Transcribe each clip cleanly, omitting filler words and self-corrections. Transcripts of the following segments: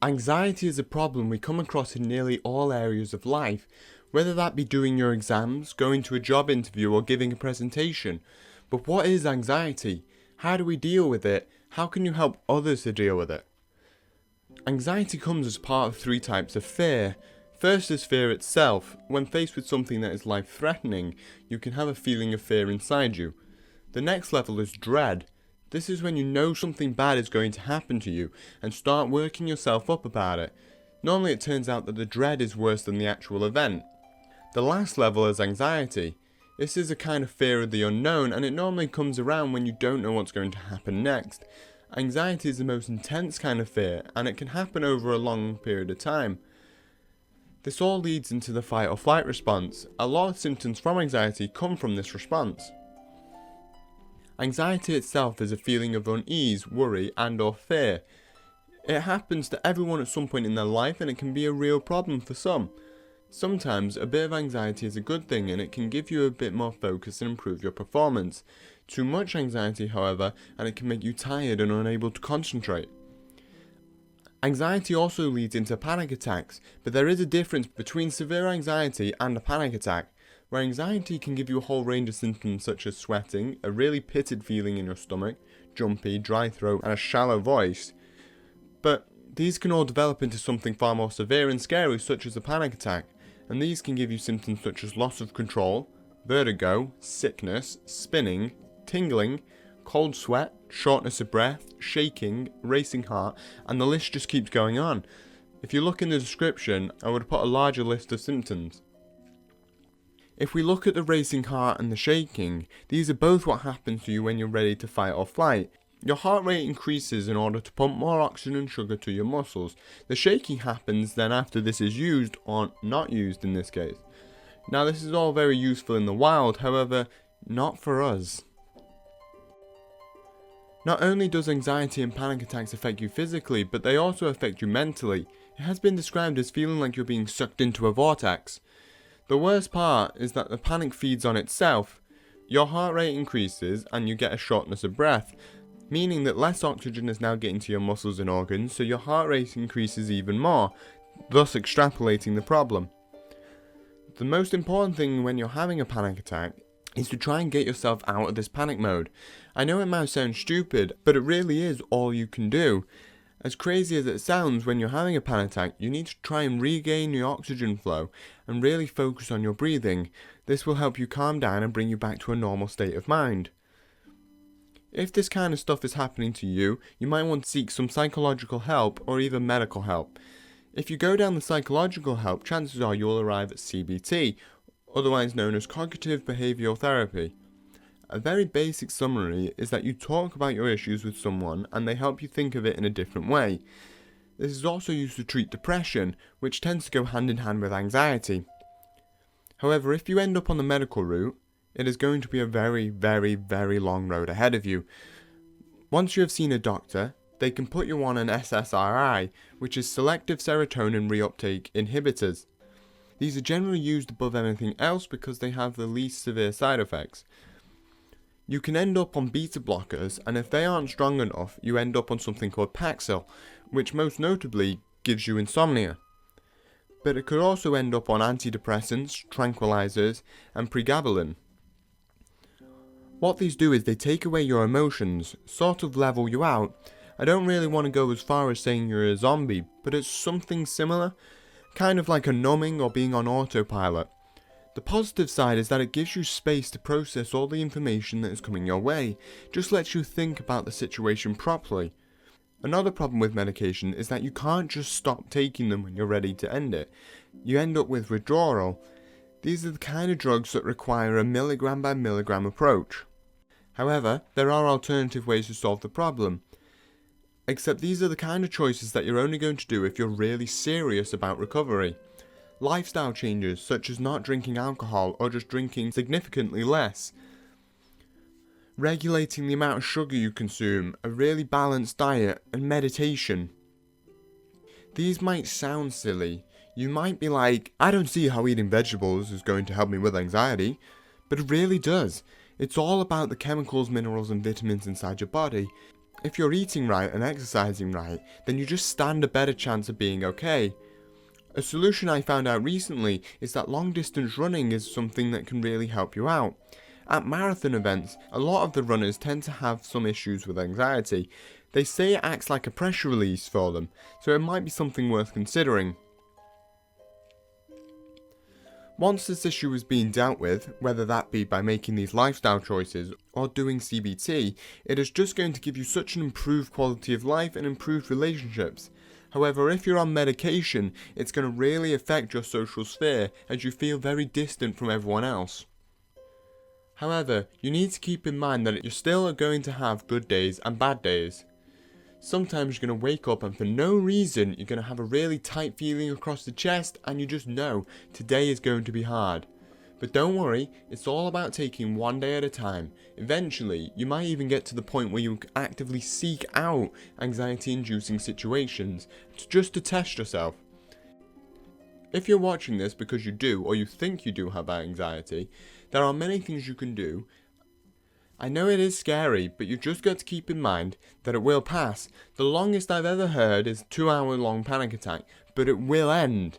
Anxiety is a problem we come across in nearly all areas of life, whether that be doing your exams, going to a job interview, or giving a presentation. But what is anxiety? How do we deal with it? How can you help others to deal with it? Anxiety comes as part of three types of fear. First is fear itself. When faced with something that is life-threatening, you can have a feeling of fear inside you. The next level is dread. This is when you know something bad is going to happen to you and start working yourself up about it. Normally it turns out that the dread is worse than the actual event. The last level is anxiety. This is a kind of fear of the unknown, and it normally comes around when you don't know what's going to happen next. Anxiety is the most intense kind of fear, and it can happen over a long period of time. This all leads into the fight or flight response. A lot of symptoms from anxiety come from this response. Anxiety itself is a feeling of unease, worry, and/or fear. It happens to everyone at some point in their life, and it can be a real problem for some. Sometimes a bit of anxiety is a good thing, and it can give you a bit more focus and improve your performance. Too much anxiety, however, and it can make you tired and unable to concentrate. Anxiety also leads into panic attacks, but there is a difference between severe anxiety and a panic attack, where anxiety can give you a whole range of symptoms such as sweating, a really pitted feeling in your stomach, jumpy, dry throat, and a shallow voice. But these can all develop into something far more severe and scary, such as a panic attack, and these can give you symptoms such as loss of control, vertigo, sickness, spinning, tingling, cold sweat, shortness of breath, shaking, racing heart, and the list just keeps going on. If you look in the description, I would put a larger list of symptoms. If we look at the racing heart and the shaking, these are both what happens to you when you're ready to fight or flight. Your heart rate increases in order to pump more oxygen and sugar to your muscles. The shaking happens then after this is used, or not used in this case. Now this is all very useful in the wild, however, not for us. Not only does anxiety and panic attacks affect you physically, but they also affect you mentally. It has been described as feeling like you're being sucked into a vortex. The worst part is that the panic feeds on itself. Your heart rate increases and you get a shortness of breath, meaning that less oxygen is now getting to your muscles and organs, so your heart rate increases even more, thus extrapolating the problem. The most important thing when you're having a panic attack is to try and get yourself out of this panic mode. I know it might sound stupid, but it really is all you can do. As crazy as it sounds, when you're having a panic attack, you need to try and regain your oxygen flow and really focus on your breathing. This will help you calm down and bring you back to a normal state of mind. If this kind of stuff is happening to you, you might want to seek some psychological help or even medical help. If you go down the psychological help, chances are you'll arrive at CBT, otherwise known as cognitive behavioural therapy. A very basic summary is that you talk about your issues with someone and they help you think of it in a different way. This is also used to treat depression, which tends to go hand in hand with anxiety. However, if you end up on the medical route, it is going to be a very, very, very long road ahead of you. Once you have seen a doctor, they can put you on an SSRI, which is selective serotonin reuptake inhibitors. These are generally used above anything else because they have the least severe side effects. You can end up on beta blockers, and if they aren't strong enough, you end up on something called Paxil, which most notably gives you insomnia. But it could also end up on antidepressants, tranquilizers, and pregabalin. What these do is they take away your emotions, sort of level you out. I don't really want to go as far as saying you're a zombie, but it's something similar, kind of like a numbing or being on autopilot. The positive side is that it gives you space to process all the information that is coming your way, just lets you think about the situation properly. Another problem with medication is that you can't just stop taking them when you're ready to end it. You end up with withdrawal. These are the kind of drugs that require a milligram by milligram approach. However, there are alternative ways to solve the problem. Except these are the kind of choices that you're only going to do if you're really serious about recovery. Lifestyle changes such as not drinking alcohol or just drinking significantly less. Regulating the amount of sugar you consume, a really balanced diet, and meditation. These might sound silly. You might be like, I don't see how eating vegetables is going to help me with anxiety, but it really does. It's all about the chemicals, minerals and vitamins inside your body. If you're eating right and exercising right, then you just stand a better chance of being okay. A solution I found out recently is that long distance running is something that can really help you out. At marathon events, a lot of the runners tend to have some issues with anxiety. They say it acts like a pressure release for them, so it might be something worth considering. Once this issue is being dealt with, whether that be by making these lifestyle choices or doing CBT, it is just going to give you such an improved quality of life and improved relationships. However, if you're on medication, it's going to really affect your social sphere as you feel very distant from everyone else. However, you need to keep in mind that you're still going to have good days and bad days. Sometimes you're going to wake up and for no reason you're going to have a really tight feeling across the chest and you just know today is going to be hard. But don't worry, it's all about taking one day at a time. Eventually, you might even get to the point where you actively seek out anxiety-inducing situations just to test yourself. If you're watching this because you do or you think you do have anxiety, there are many things you can do. I know it is scary, but you've just got to keep in mind that it will pass. The longest I've ever heard is a 2-hour-long panic attack, but it will end.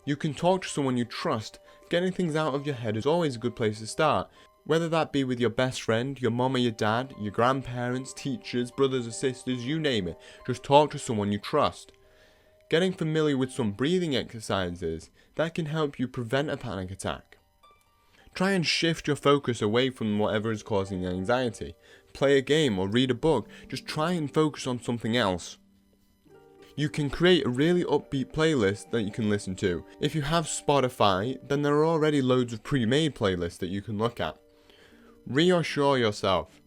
You can talk to someone you trust. Getting things out of your head is always a good place to start. Whether that be with your best friend, your mom or your dad, your grandparents, teachers, brothers or sisters, you name it. Just talk to someone you trust. Getting familiar with some breathing exercises, that can help you prevent a panic attack. Try and shift your focus away from whatever is causing anxiety. Play a game or read a book. Just try and focus on something else. You can create a really upbeat playlist that you can listen to. If you have Spotify, then there are already loads of pre-made playlists that you can look at. Reassure yourself.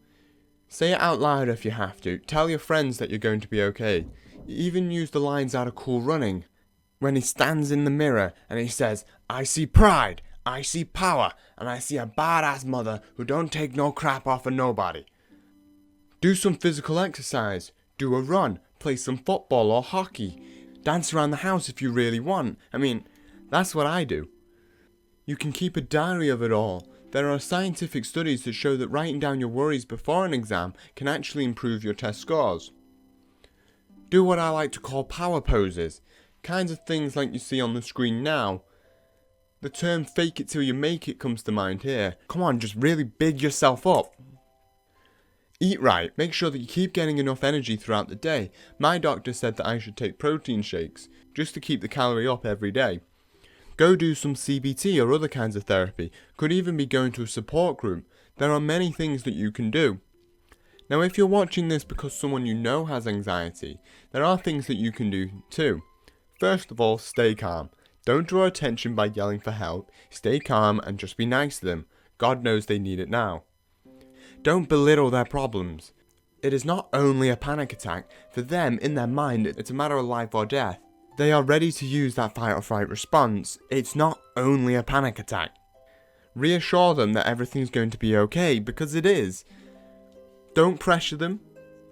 Say it out loud if you have to. Tell your friends that you're going to be okay. Even use the lines out of Cool Running. When he stands in the mirror and he says, "I see pride, I see power, and I see a badass mother who don't take no crap off of nobody." Do some physical exercise. Do a run. Play some football or hockey. Dance around the house if you really want. I mean, that's what I do. You can keep a diary of it all. There are scientific studies that show that writing down your worries before an exam can actually improve your test scores. Do what I like to call power poses. Kinds of things like you see on the screen now. The term fake it till you make it comes to mind here. Come on, just really big yourself up. Eat right. Make sure that you keep getting enough energy throughout the day. My doctor said that I should take protein shakes, just to keep the calorie up every day. Go do some CBT or other kinds of therapy. Could even be going to a support group. There are many things that you can do. Now if you're watching this because someone you know has anxiety, there are things that you can do too. First of all, stay calm. Don't draw attention by yelling for help. Stay calm and just be nice to them. God knows they need it now. Don't belittle their problems. It is not only a panic attack. For them, in their mind, it's a matter of life or death. They are ready to use that fight or flight response. It's not only a panic attack. Reassure them that everything's going to be okay, because it is. Don't pressure them.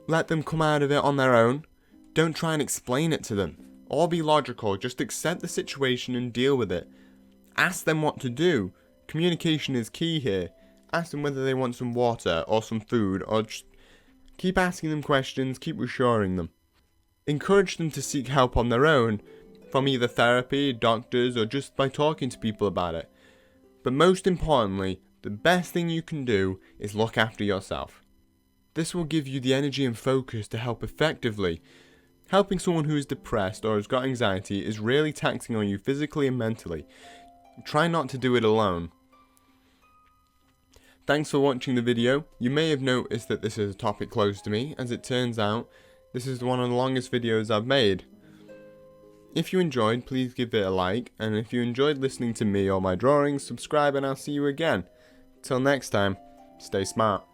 Let them come out of it on their own. Don't try and explain it to them. Or be logical. Just accept the situation and deal with it. Ask them what to do. Communication is key here. Ask them whether they want some water or some food, or just keep asking them questions, keep reassuring them. Encourage them to seek help on their own, from either therapy, doctors, or just by talking to people about it. But most importantly, the best thing you can do is look after yourself. This will give you the energy and focus to help effectively. Helping someone who is depressed or has got anxiety is really taxing on you physically and mentally. Try not to do it alone. Thanks for watching the video. You may have noticed that this is a topic close to me. As it turns out, this is one of the longest videos I've made. If you enjoyed, please give it a like, and if you enjoyed listening to me or my drawings, subscribe and I'll see you again. Till next time, stay smart.